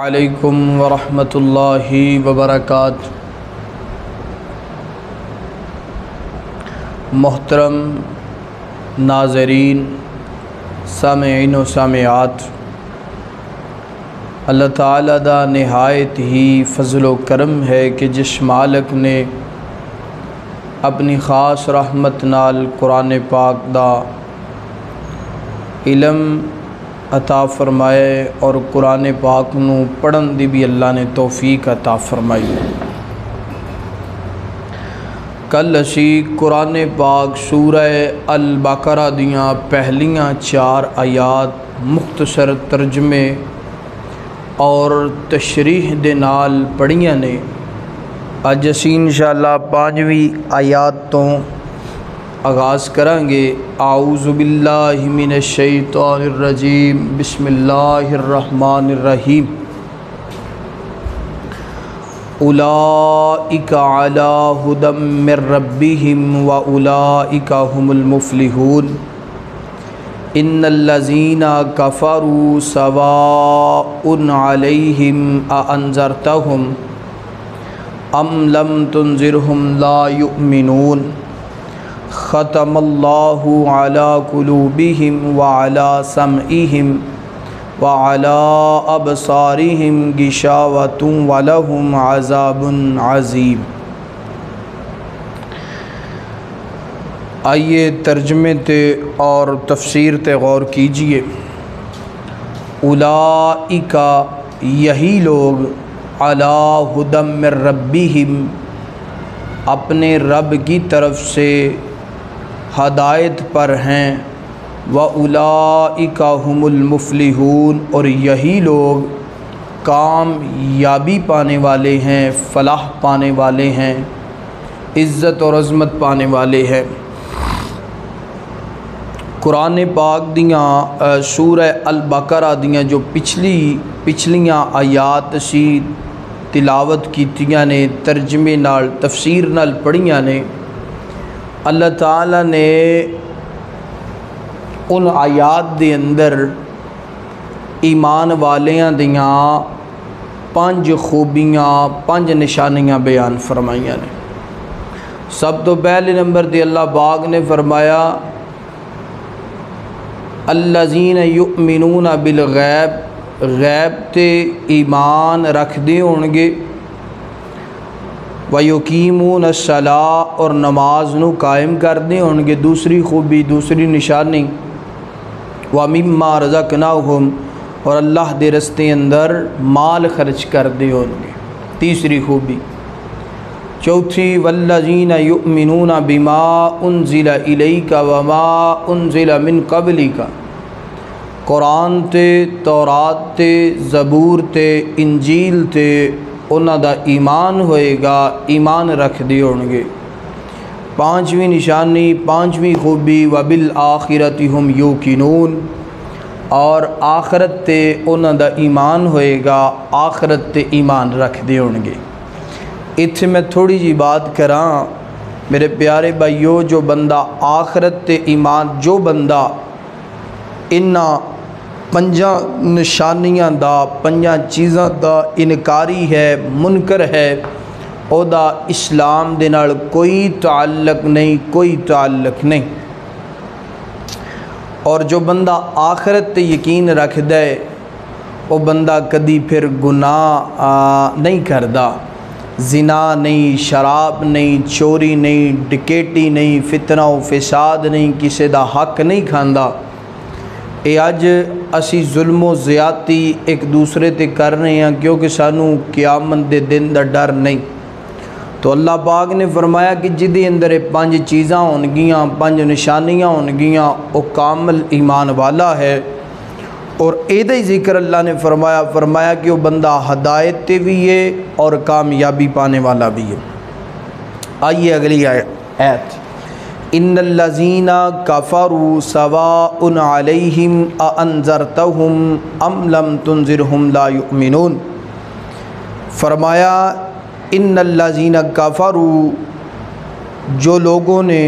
علیکم ورحمۃ اللہ وبرکاتہ۔ محترم ناظرین، سامعین و سامعات، اللہ تعالیٰ دا نہایت ہی فضل و کرم ہے کہ جس مالک نے اپنی خاص رحمت نال قرآن پاک دا علم عطا فرمائے اور قرآن پاک نو پڑھن دی بھی اللہ نے توفیق عطا فرمائی۔ کل اسی قرآن پاک سورہ البقرہ دیاں پہلیاں 4 آیات مختصر ترجمے اور تشریح دے نال پڑھیاں نے۔ اج اسی انشاءاللہ 5ویں آیات تو آغاز کریں گے۔ اعوذ باللہ من الشیطان الرجیم، بسم اللہ الرحمن الرحیم۔ اولئک علی ھدی من ربہم واولئک ھم المفلحون۔ ان الذین کفروا سواء علیہم اانذرتہم ام لم تنذرہم لا یؤمنون۔ ختم اللہ علی قلوبہم وعلی سمعہم وعلی ابصارہم غشاوۃ ولہم عذاب عظیم۔ آئیے ترجمے تے اور تفسیر تے غور کیجئے۔ اولئک، یہی لوگ، علی ھدی من ربہم، اپنے رب کی طرف سے ہدایت پر ہیں، وَأُولَئِكَ هُمُ الْمُفْلِحُونَ، اور یہی لوگ کامیابی پانے والے ہیں، فلاح پانے والے ہیں، عزت اور عظمت پانے والے ہیں۔ قرآن پاک دیاں سورہ البقرہ دیاں جو پچھلیاں آیات سی تلاوت کیتیاں نے، ترجمے نال تفسیر نال پڑھیاں نے، اللہ تعالیٰ نے ان آیات دے اندر ایمان والیاں دیاں 5 خوبیاں، 5 نشانیاں بیان فرمائیاں نے۔ سب تو پہلے نمبر تے اللہ پاک نے فرمایا الذین یؤمنون بالغیب، غیب تے ایمان رکھ دے ہونگے، وَيُقِيمُونَ الصَّلَاةَ، اور نماز نو قائم کر دے ہونگے۔ دوسری خوبی، دوسری نشانی، وَمِمَّا رَزَقْنَاهُمْ، اور اللہ دے رستے اندر مال خرچ کر دے ہونگے، تیسری خوبی۔ چوتھی، وَالَّذِينَ يُؤْمِنُونَ بِمَا أُنزِلَ إِلَيْكَ وَمَا أُنزِلَ مِن قَبْلِكَ، قرآن تے، تورات تے، زبور تے، انجیل تے انہاں دا ایمان ہوئے گا، ایمان رکھ دے ہونگے۔ 5ویں نشانی، 5ویں خوبی، وَبِالْآخِرَةِ هُمْ يُوقِنُونَ، اور آخرت تے انہاں دا ایمان ہوئے گا، آخرت تے ایمان رکھ دے ہونگے۔ اتھے میں تھوڑی جی بات کراں میرے پیارے بھائیو، جو بندہ آخرت تے ایمان، جو بندہ انہاں 5 نشانیاں دا، 5 چیزاں دا انکاری ہے، منکر ہے، او دا اسلام دے نال کوئی تعلق نہیں، کوئی تعلق نہیں۔ اور جو بندہ آخرت تے یقین رکھ دے، او بندہ کدی پھر گناہ نہیں کردا، زنا نہیں، شراب نہیں، چوری نہیں، ڈکیٹی نہیں، فتنہ و فساد نہیں، کسی دا حق نہیں کھاندا۔ اے اج اسی ظلم و زیادتی ایک دوسرے تے کر رہے ہیں کیونکہ سانو قیامت دے دن دا ڈر نہیں۔ تو اللہ پاک نے فرمایا کہ جدے اندر 5 چیزاں ہونگیاں، 5 نشانیاں ہونگیاں، وہ کامل ایمان والا ہے۔ اور ایدہ ہی ذکر اللہ نے فرمایا کہ وہ بندہ ہدایت تے بھی ہے اور کامیابی پانے والا بھی ہے۔ آئیے اگلی آیت۔ ان الذین کفروا سواء علیہم اانذرتہم ام لم تنذرہم لا یؤمنون۔ فرمایا ان الذین کفروا، جو لوگوں نے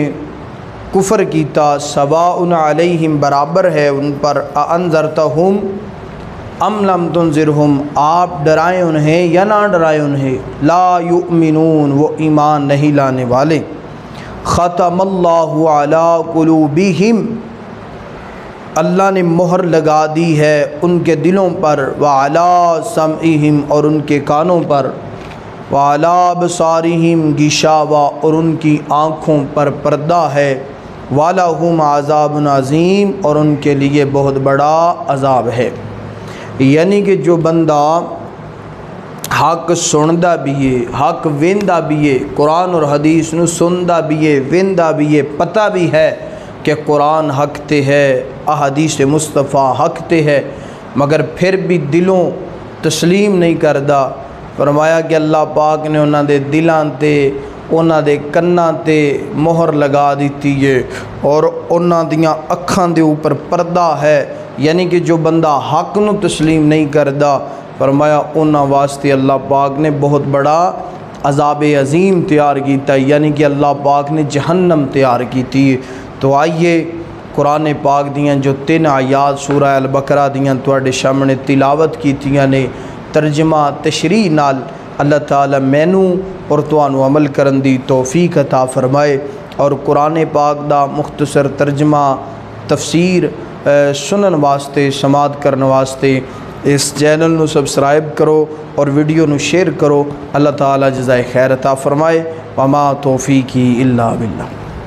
کفر کیتا، سواء علیہم، برابر ہے ان پر، اانذرتہم، ام لم تنذرہم آپ ڈرائیں انہیں یا نہ ڈرائیں انہیں، لا یؤمنون وہ ایمان نہیں لانے والے، ختم اللہ علی قلوبہم اللہ نے مہر لگا دی ہے ان کے دلوں پر، وعلی سمعہم اور ان کے کانوں پر، وعلی ابصارہم غشاوہ اور ان کی آنکھوں پر پردہ ہے، وَلَهُمْ عَذَابٌ عَظِيمٌ اور ان کے لیے بہت بڑا عذاب ہے۔ یعنی کہ جو بندہ حق سندا بھی ہے، حق ویندا بھی ہے، قرآن اور حدیث نو سندا بھی ہے، ویندا بھی ہے، پتہ بھی ہے کہ قرآن حق تے ہے، احادیث مصطفیٰ حق تے ہے، مگر پھر بھی دلوں تسلیم نہیں کردا، فرمایا کہ اللہ پاک نے انہاں دے دلاں تے انہاں دے کناں تے مہر لگا دیتی ہے اور انہاں دیاں اکھاں دے اوپر پردہ ہے۔ یعنی کہ جو بندہ حق نو تسلیم نہیں کردا، فرمایا انہاں واسطے اللہ پاک نے بہت بڑا عذاب عظیم تیار کیتا ہے، یعنی کہ اللہ پاک نے جہنم تیار کیتی ہے۔ تو آئیے قرآن پاک دیاں جو 3 آیات سورہ البقرہ دیاں تواڈے سامنے تلاوت کیتیاں نے، ترجمہ تشریح نال اللہ تعالیٰ مینوں اور تانوں عمل کرن دی توفیق عطا فرمائے، اور قرآن پاک دا مختصر ترجمہ تفسیر سنن واسطے، سماعت کرن واسطے اس چینل نو سبسکرائب کرو اور ویڈیو نو شیئر کرو۔ اللہ تعالیٰ جزائے خیر عطا فرمائے۔ وما توفیقی الا باللہ۔